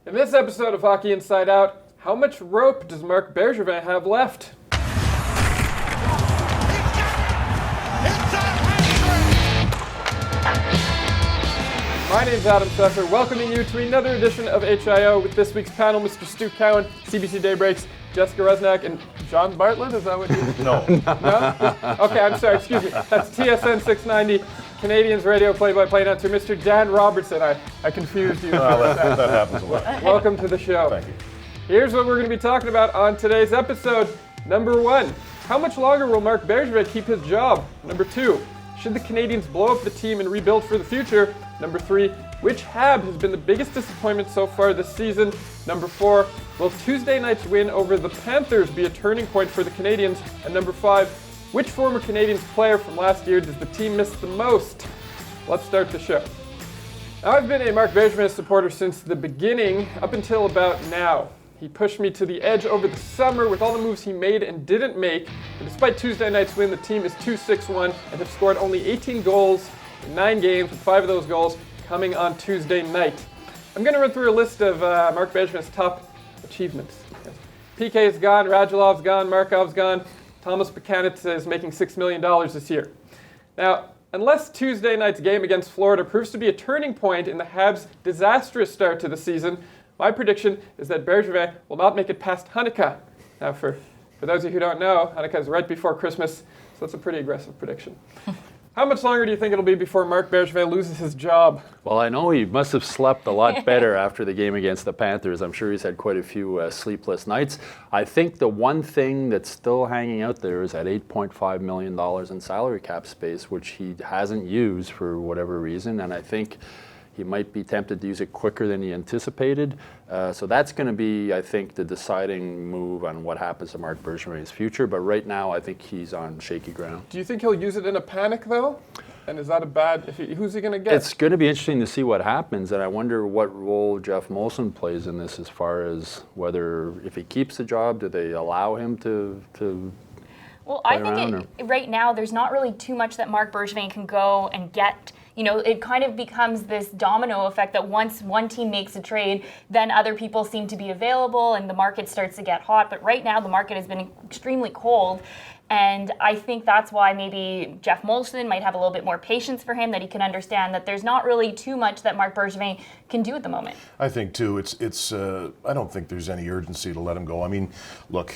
In this episode of Hockey Inside Out, how much rope does Marc Bergevin have left? My name's Adam Seffer, welcoming you to another edition of HIO with this week's panel, Mr. Stu Cowan, CBC Daybreak's Jessica Rusnak, and John Bartlett, is that what you... No. No? Okay, I'm sorry, excuse me. That's TSN 690, Canadiens radio play-by-play announcer, Mr. Dan Robertson. I confused you. That happens a lot. Welcome to the show. Thank you. Here's what we're going to be talking about on today's episode. Number 1, how much longer will Marc Bergevin keep his job? Number 2, should the Canadiens blow up the team and rebuild for the future? Number 3, which Hab has been the biggest disappointment so far this season? Number 4, will Tuesday night's win over the Panthers be a turning point for the Canadiens? And number 5, which former Canadiens player from last year does the team miss the most? Let's start the show. Now, I've been a Marc Bergevin supporter since the beginning, up until about now. He pushed me to the edge over the summer with all the moves he made and didn't make. And despite Tuesday night's win, the team is 2-6-1 and have scored only 18 goals in 9 games, with 5 of those goals coming on Tuesday night. I'm going to run through a list of Marc Bergevin's top achievements. PK's gone, Radulov's gone, Markov's gone. Thomas Buchanan is making $6 million this year. Now, unless Tuesday night's game against Florida proves to be a turning point in the Habs' disastrous start to the season, my prediction is that Bergevin will not make it past Hanukkah. Now, for those of you who don't know, Hanukkah is right before Christmas, so that's a pretty aggressive prediction. How much longer do you think it'll be before Marc Bergevin loses his job? Well, I know he must have slept a lot better after the game against the Panthers. I'm sure he's had quite a few sleepless nights. I think the one thing that's still hanging out there is that $8.5 million in salary cap space, which he hasn't used for whatever reason, and I think he might be tempted to use it quicker than he anticipated. So that's going to be, I think, the deciding move on what happens to Marc Bergevin's future. But right now, I think he's on shaky ground. Do you think he'll use it in a panic, though? And is that a bad... who's he going to get? It's going to be interesting to see what happens. And I wonder what role Jeff Molson plays in this as far as whether, if he keeps the job, do they allow him to Well, I think right now, there's not really too much that Marc Bergevin can go and get. You know, it kind of becomes this domino effect that once one team makes a trade, then other people seem to be available and the market starts to get hot. But right now, the market has been extremely cold. And I think that's why maybe Jeff Molson might have a little bit more patience for him, that he can understand that there's not really too much that Marc Bergevin can do at the moment. I think, too, it's I don't think there's any urgency to let him go. I mean, look,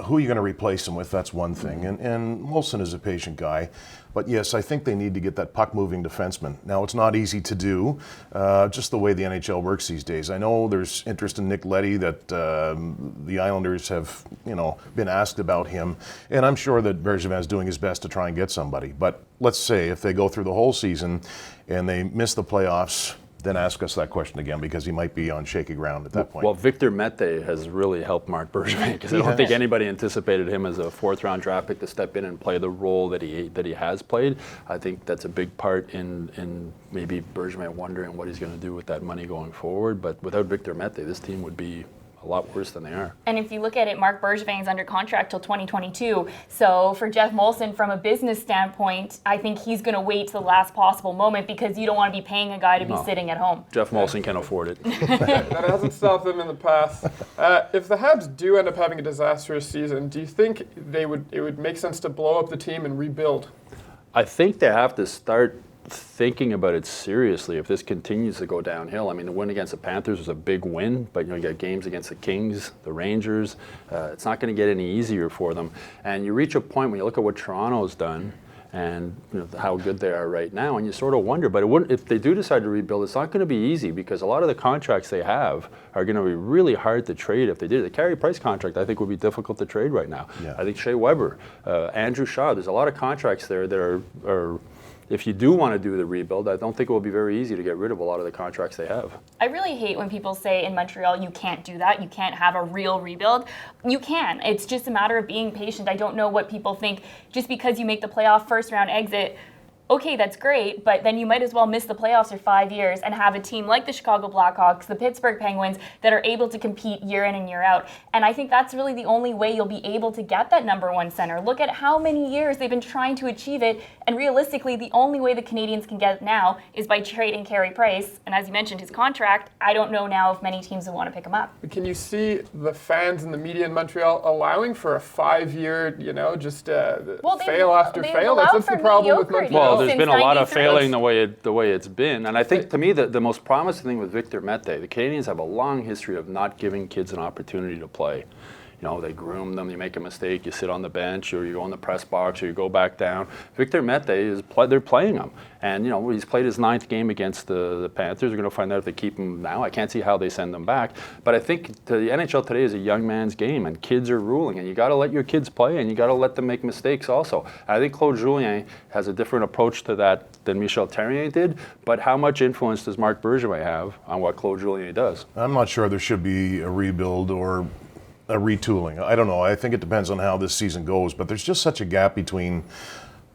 who are you going to replace him with? That's one thing. And Molson is a patient guy. But yes, I think they need to get that puck-moving defenseman. Now, it's not easy to do, just the way the NHL works these days. I know there's interest in Nick Leddy, that the Islanders have, been asked about him. And I'm sure that Bergevin is doing his best to try and get somebody. But let's say if they go through the whole season and they miss the playoffs, then ask us that question again, because he might be on shaky ground at that point. Well, Victor Mete has really helped Marc Bergevin, because I don't think anybody anticipated him as a fourth-round draft pick to step in and play the role that he has played. I think that's a big part in maybe Bergevin wondering what he's going to do with that money going forward. But without Victor Mete, this team would be a lot worse than they are. And if you look at it, Marc Bergevin is under contract till 2022. So for Jeff Molson, from a business standpoint, I think he's going to wait to the last possible moment, because you don't want to be paying a guy to be sitting at home. Jeff Molson can afford it. That hasn't stopped them in the past. If the Habs do end up having a disastrous season, do you think it would make sense to blow up the team and rebuild? I think they have to start thinking about it seriously if this continues to go downhill. I mean, the win against the Panthers was a big win, but you got games against the Kings, the Rangers. It's not going to get any easier for them. And you reach a point when you look at what Toronto's done and how good they are right now, and you sort of wonder. But if they do decide to rebuild, it's not going to be easy, because a lot of the contracts they have are going to be really hard to trade if they did. The Carey Price contract, I think, would be difficult to trade right now. Yeah. I think Shea Weber, Andrew Shaw, there's a lot of contracts there that are if you do want to do the rebuild, I don't think it will be very easy to get rid of a lot of the contracts they have. I really hate when people say in Montreal, you can't do that. You can't have a real rebuild. You can. It's just a matter of being patient. I don't know what people think. Just because you make the playoff first round exit, okay, that's great, but then you might as well miss the playoffs for 5 years and have a team like the Chicago Blackhawks, the Pittsburgh Penguins, that are able to compete year in and year out. And I think that's really the only way you'll be able to get that number one center. Look at how many years they've been trying to achieve it, and realistically, the only way the Canadiens can get it now is by trading Carey Price. And as you mentioned, his contract, I don't know now if many teams would want to pick him up. Can you see the fans and the media in Montreal allowing for a 5-year, just fail after fail? That's the problem with Montreal. Well, there's been a lot of 93. failing the way it's been. And I think, to me, the most promising thing with Victor Mete, the Canadiens have a long history of not giving kids an opportunity to play. They groom them, you make a mistake, you sit on the bench, or you go in the press box, or you go back down. Victor Mete, they're playing him. And, he's played his 9th game against the Panthers. We're going to find out if they keep him now. I can't see how they send him back. But I think the NHL today is a young man's game, and kids are ruling. And you got to let your kids play, and you got to let them make mistakes also. I think Claude Julien has a different approach to that than Michel Therrien did. But how much influence does Marc Bergevin have on what Claude Julien does? I'm not sure there should be a rebuild or a retooling. I don't know. I think it depends on how this season goes, but there's just such a gap between,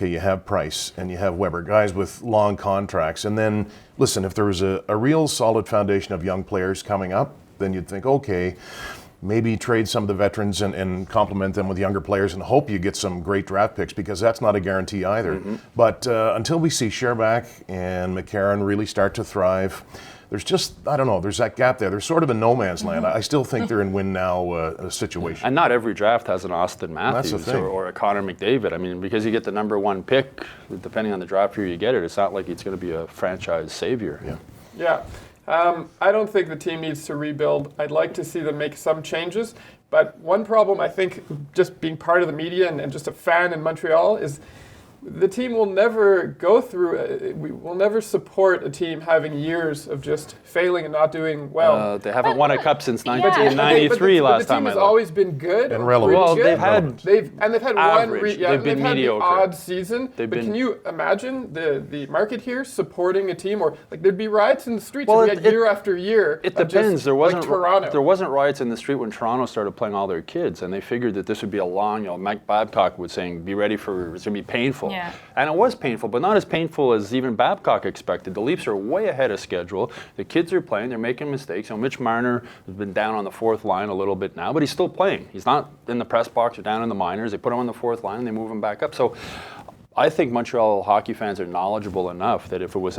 you have Price and you have Weber, guys with long contracts. And then, listen, if there was a real solid foundation of young players coming up, then you'd think, okay, maybe trade some of the veterans and complement them with younger players and hope you get some great draft picks, because that's not a guarantee either. Mm-hmm. But until we see Scherbach and McCarron really start to thrive, there's just, I don't know, there's that gap there. There's sort of a no man's land. I still think they're in win now situation. And not every draft has an Austin Matthews or a Connor McDavid. I mean, because you get the number one pick, depending on the draft year you get it, it's not like it's going to be a franchise savior. Yeah. I don't think the team needs to rebuild. I'd like to see them make some changes. But one problem, I think, just being part of the media and just a fan in Montreal, is the team will never go through, we will never support a team having years of just failing and not doing well. They haven't won a cup since 1993 last time. The team has always been good and relevant. Well, they've had average. They've been mediocre. Had the odd season. Can you imagine the market here supporting a team, or like there'd be riots in the streets year after year? It depends. There wasn't Toronto. There wasn't riots in the street when Toronto started playing all their kids, and they figured that this would be a long. Mike Babcock was saying, "Be ready for it's going to be painful." Yeah. And it was painful, but not as painful as even Babcock expected. The Leafs are way ahead of schedule. The kids are playing. They're making mistakes. Mitch Marner has been down on the fourth line a little bit now, but he's still playing. He's not in the press box or down in the minors. They put him on the fourth line and they move him back up. So I think Montreal hockey fans are knowledgeable enough that if it was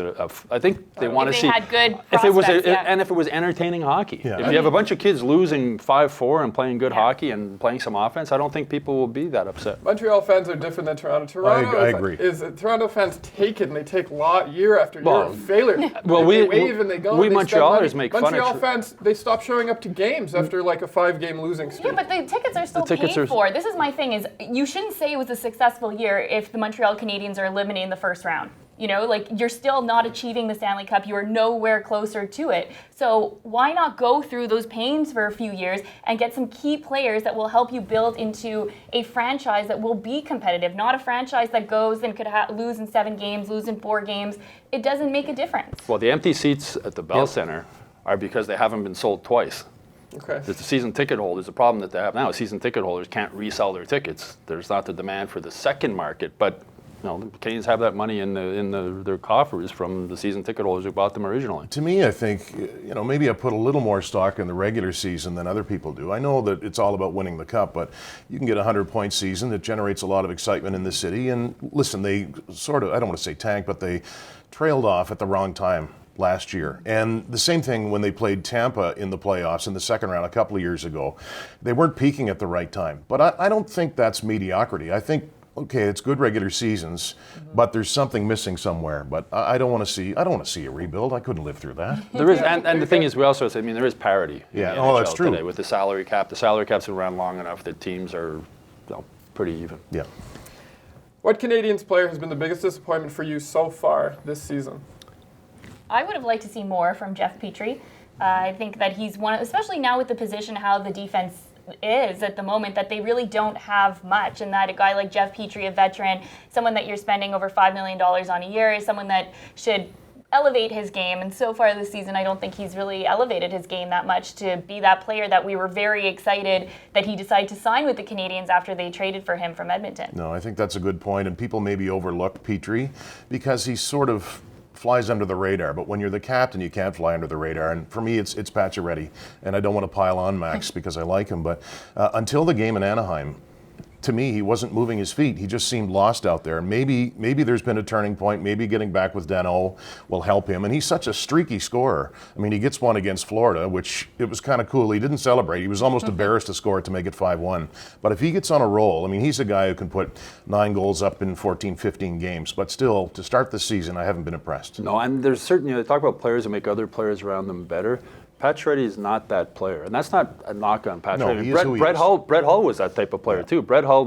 I think they want to see had good if it was prospects, and if it was entertaining hockey. Yeah. If you have a bunch of kids losing 5-4 and playing good hockey and playing some offense, I don't think people will be that upset. Montreal fans are different than Toronto. I agree. Toronto fans take it and they take year after year of failure. Well, they wave and they go. We Montrealers make fun of Montreal fans. They stop showing up to games after like a 5-game losing streak. Yeah, but the tickets are still paid for. This is my thing: is you shouldn't say it was a successful year if the Montreal Canadiens are eliminated in the first round. You're still not achieving the Stanley Cup. You are nowhere closer to it. So why not go through those pains for a few years and get some key players that will help you build into a franchise that will be competitive, not a franchise that goes and could lose in 7 games, lose in 4 games. It doesn't make a difference. Well, the empty seats at the Bell Center are because they haven't been sold twice. Okay. The season ticket holders, the problem that they have now is season ticket holders can't resell their tickets. There's not the demand for the second market, but the Canadiens have that money in their coffers from the season ticket holders who bought them originally. To me, I think, maybe I put a little more stock in the regular season than other people do. I know that it's all about winning the cup, but you can get a 100-point season that generates a lot of excitement in the city. And listen, they sort of, I don't want to say tank, but they trailed off at the wrong time last year. And the same thing when they played Tampa in the playoffs in the second round a couple of years ago. They weren't peaking at the right time. But I don't think that's mediocrity. I think, okay, it's good regular seasons, but there's something missing somewhere. But I don't want to see a rebuild. I couldn't live through that. There is, and the thing is, we also say, there is parity. Yeah, in the NHL that's true. today with the salary cap. The salary cap's been around long enough that teams are pretty even. Yeah. What Canadiens player has been the biggest disappointment for you so far this season? I would have liked to see more from Jeff Petry. I think that he's one, especially now with the position how the defense is at the moment, that they really don't have much, and that a guy like Jeff Petry, a veteran, someone that you're spending over $5 million on a year, is someone that should elevate his game. And so far this season, I don't think he's really elevated his game that much to be that player that we were very excited that he decided to sign with the Canadiens after they traded for him from Edmonton. No, I think that's a good point, and people maybe overlook Petry because he sort of flies under the radar, but when you're the captain, you can't fly under the radar. And for me, it's Pacioretty, and I don't want to pile on Max because I like him, but until the game in Anaheim, to me, he wasn't moving his feet. He just seemed lost out there. Maybe there's been a turning point. Maybe getting back with Danault will help him. And he's such a streaky scorer. I mean, he gets one against Florida, which it was kind of cool. He didn't celebrate. He was almost embarrassed to score it to make it 5-1. But if he gets on a roll, I mean, he's a guy who can put 9 goals up in 14, 15 games. But still, to start the season, I haven't been impressed. No, and there's certainly, they talk about players who make other players around them better. Pacioretty is not that player, and that's not a knock on Pacioretty. No, Brett Hull was that type of player too. Brett Hull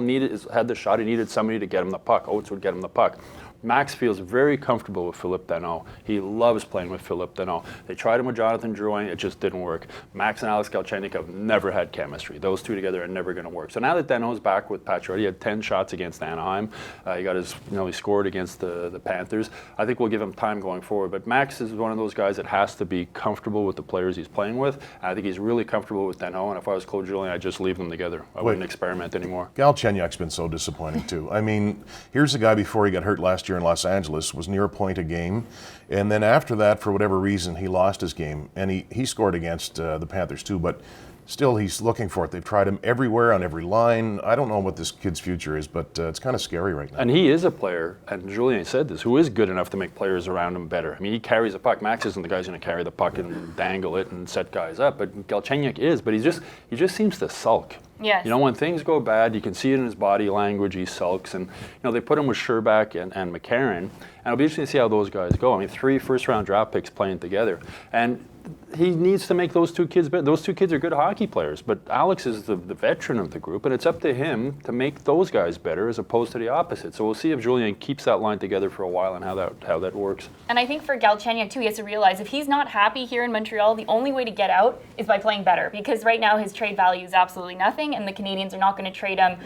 had the shot. He needed somebody to get him the puck. Oates would get him the puck. Max feels very comfortable with Philippe Danault. He loves playing with Philippe Danault. They tried him with Jonathan Drouin. It just didn't work. Max and Alex Galchenyuk have never had chemistry. Those two together are never going to work. So now that Danault's back with Pacioretty, he had 10 shots against Anaheim. He got his, he scored against the Panthers. I think we'll give him time going forward. But Max is one of those guys that has to be comfortable with the players he's playing with. And I think he's really comfortable with Danault. And if I was Claude Julien, I'd just leave them together. I wouldn't experiment anymore. Galchenyuk's been so disappointing too. I mean, here's a guy before he got hurt last year in Los Angeles, was near a point a game, and then after that, for whatever reason, he lost his game, and he scored against the Panthers too, but still he's looking for it. They've tried him everywhere, on every line. I don't know what this kid's future is, but it's kind of scary right now. And he is a player, and Julien said this, who is good enough to make players around him better. I mean, he carries the puck. Max isn't the guy who's going to carry the puck and dangle it and set guys up, but Galchenyuk is, but he just seems to sulk. Yes. When things go bad, you can see it in his body language. He sulks, and they put him with Scherbak and McCarron, and it'll be interesting to see how those guys go. I mean, 3 first-round draft picks playing together, and he needs to make those two kids better. Those two kids are good hockey players, but Alex is the veteran of the group, and it's up to him to make those guys better as opposed to the opposite. So we'll see if Julien keeps that line together for a while and how that works. And I think for Galchenyuk too, he has to realize if he's not happy here in Montreal, the only way to get out is by playing better, because right now his trade value is absolutely nothing, and the Canadiens are not going to trade him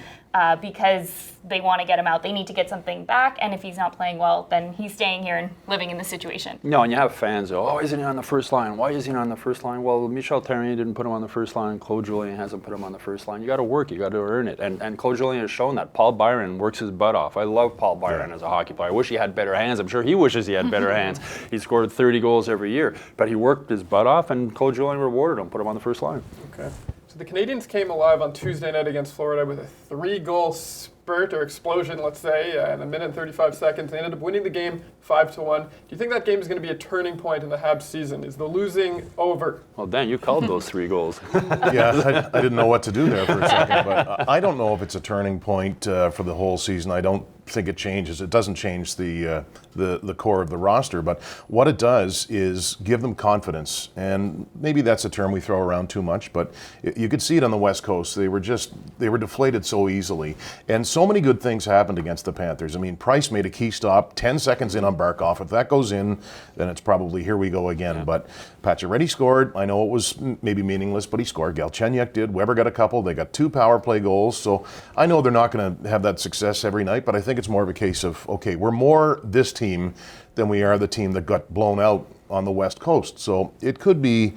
because they want to get him out. They need to get something back, and if he's not playing well, then he's staying here and living in the situation. No, and you have fans who, isn't he on the first line? Why isn't he on the first line? Well, Michel Therrien didn't put him on the first line. Claude Julien hasn't put him on the first line. You got to work. You got to earn it. And Claude Julien has shown that. Paul Byron works his butt off. I love Paul Byron as a hockey player. I wish he had better hands. I'm sure he wishes he had better hands. He scored 30 goals every year, but he worked his butt off, and Claude Julien rewarded him, put him on the first line. Okay. So the Canadiens came alive on Tuesday night against Florida with a 3-goal spurt or explosion, let's say, in 1 minute and 35 seconds. They ended up winning the game 5-1. Do you think that game is going to be a turning point in the Habs season? Is the losing over? Well, Dan, you called those 3 goals. Yeah, I didn't know what to do there for a second, but I don't know if it's a turning point for the whole season. I don't think it changes. It doesn't change the core of the roster, but what it does is give them confidence, and maybe that's a term we throw around too much, but you could see it on the West Coast. They were deflated so easily, and so many good things happened against the Panthers. I mean, Price made a key stop 10 seconds in on Markov. If that goes in, then it's probably here we go again. Yeah. But Pacioretty scored. I know it was maybe meaningless, but he scored. Galchenyuk did. Weber got a couple. They got 2 power play goals. So I know they're not going to have that success every night, but I think it's more of a case of, okay, we're more this team than we are the team that got blown out on the West Coast. So it could be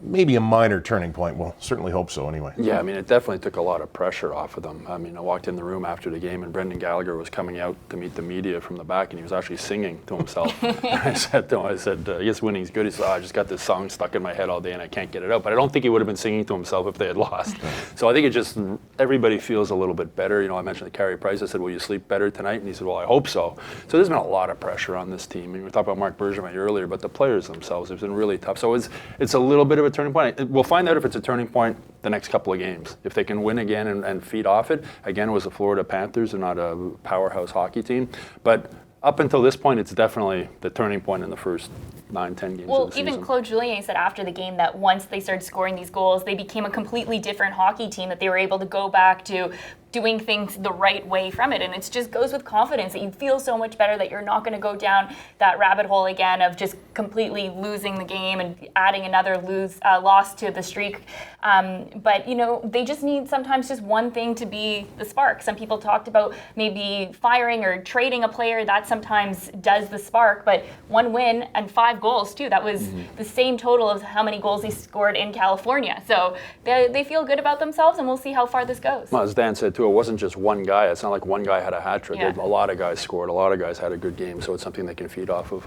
maybe a minor turning point. Well, certainly hope so anyway. Yeah, I mean, it definitely took a lot of pressure off of them. I mean, I walked in the room after the game, and Brendan Gallagher was coming out to meet the media from the back, and he was actually singing to himself. I said to him, yes, winning's good. He said, I just got this song stuck in my head all day, and I can't get it out. But I don't think he would have been singing to himself if they had lost. So I think it just, everybody feels a little bit better. I mentioned the Carey Price. I said, will you sleep better tonight? And he said, well, I hope so. So there's been a lot of pressure on this team. I mean, we talked about Marc Bergevin earlier, but the players themselves have been really tough. So it's a little bit of a turning point. We'll find out if it's a turning point the next couple of games. If they can win again and feed off it. Again, it was the Florida Panthers. They're not a powerhouse hockey team. But up until this point, it's definitely the turning point in the first 9-10 games well, of the season. Even Claude Julien said after the game that once they started scoring these goals, they became a completely different hockey team, that they were able to go back to doing things the right way from it. And it just goes with confidence that you feel so much better that you're not going to go down that rabbit hole again of just completely losing the game and adding another loss to the streak. But, they just need sometimes just one thing to be the spark. Some people talked about maybe firing or trading a player. That sometimes does the spark. But 1 win and 5 goals, too. That was the same total of how many goals he scored in California. So they feel good about themselves, and we'll see how far this goes. Well, as Dan said, too, it wasn't just one guy. It's not like one guy had a hat trick. Yeah. A lot of guys scored. A lot of guys had a good game, so it's something they can feed off of.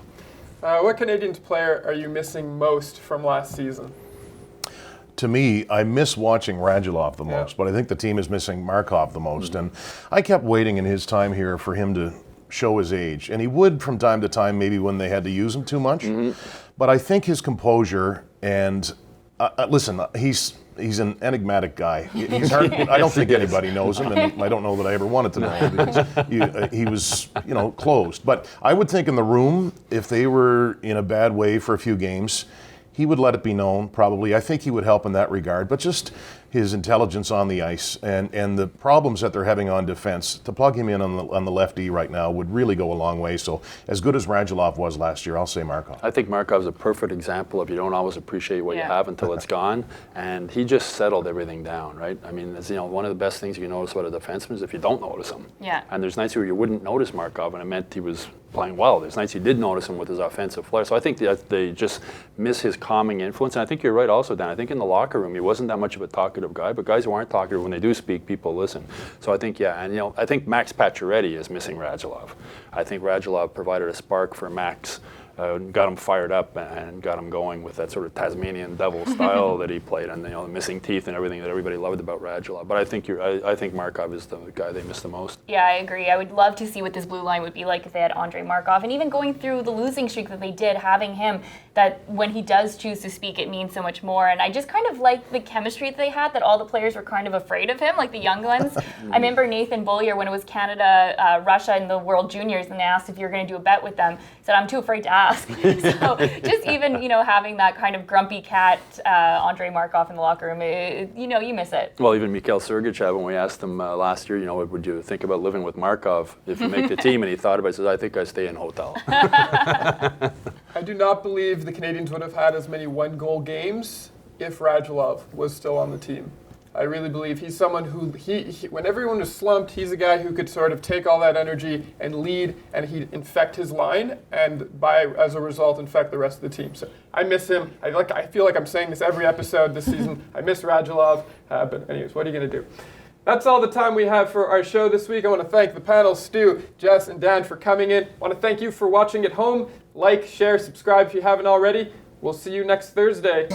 What Canadiens player are you missing most from last season? To me, I miss watching Radulov the most, but I think the team is missing Markov the most. And I kept waiting in his time here for him to show his age. And he would from time to time, maybe when they had to use him too much. But I think his composure and, listen, he's an enigmatic guy. He's hard, I don't think anybody knows him, and I don't know that I ever wanted to know him because he was, closed. But I would think in the room, if they were in a bad way for a few games, he would let it be known, probably. I think he would help in that regard. But just his intelligence on the ice and the problems that they're having on defense, to plug him in on the left D right now would really go a long way. So as good as Radulov was last year, I'll say Markov. I think Markov's a perfect example of you don't always appreciate what you have until it's gone. And he just settled everything down, right? I mean, it's, one of the best things you can notice about a defenseman is if you don't notice him. Yeah. And there's nights where you wouldn't notice Markov, and it meant he was playing well. There's nights you did notice him with his offensive flair. So I think that they just miss his calming influence. And I think you're right also, Dan. I think in the locker room, he wasn't that much of a talkative guy, but guys who aren't talkative, when they do speak, people listen. So I think, and I think Max Pacioretty is missing Radulov. I think Radulov provided a spark for Max, got him fired up and got him going with that sort of Tasmanian devil style that he played, and the missing teeth and everything that everybody loved about Radulov. But I think Markov is the guy they miss the most. Yeah, I agree. I would love to see what this blue line would be like if they had Andrei Markov, and even going through the losing streak that they did, having him, that when he does choose to speak, it means so much more. And I just kind of like the chemistry that they had, that all the players were kind of afraid of him, like the young ones. I remember Nathan Beaulieu, when it was Canada, Russia in the World Juniors, and they asked if you were going to do a bet with them, said, I'm too afraid to ask. So just even, having that kind of grumpy cat Andrei Markov in the locker room, you miss it. Well, even Mikhail Sergachev, when we asked him last year, would you think about living with Markov if you make the team? And he thought about it, he says, I think I stay in a hotel. I do not believe the Canadiens would have had as many 1-goal games if Radulov was still on the team. I really believe he's someone who, when everyone was slumped, he's a guy who could sort of take all that energy and lead, and he'd infect his line, and as a result, infect the rest of the team. So I miss him. I feel like I'm saying this every episode this season. I miss Radulov, but anyways, what are you going to do? That's all the time we have for our show this week. I want to thank the panel, Stu, Jess, and Dan for coming in. I want to thank you for watching at home. Like, share, subscribe if you haven't already. We'll see you next Thursday.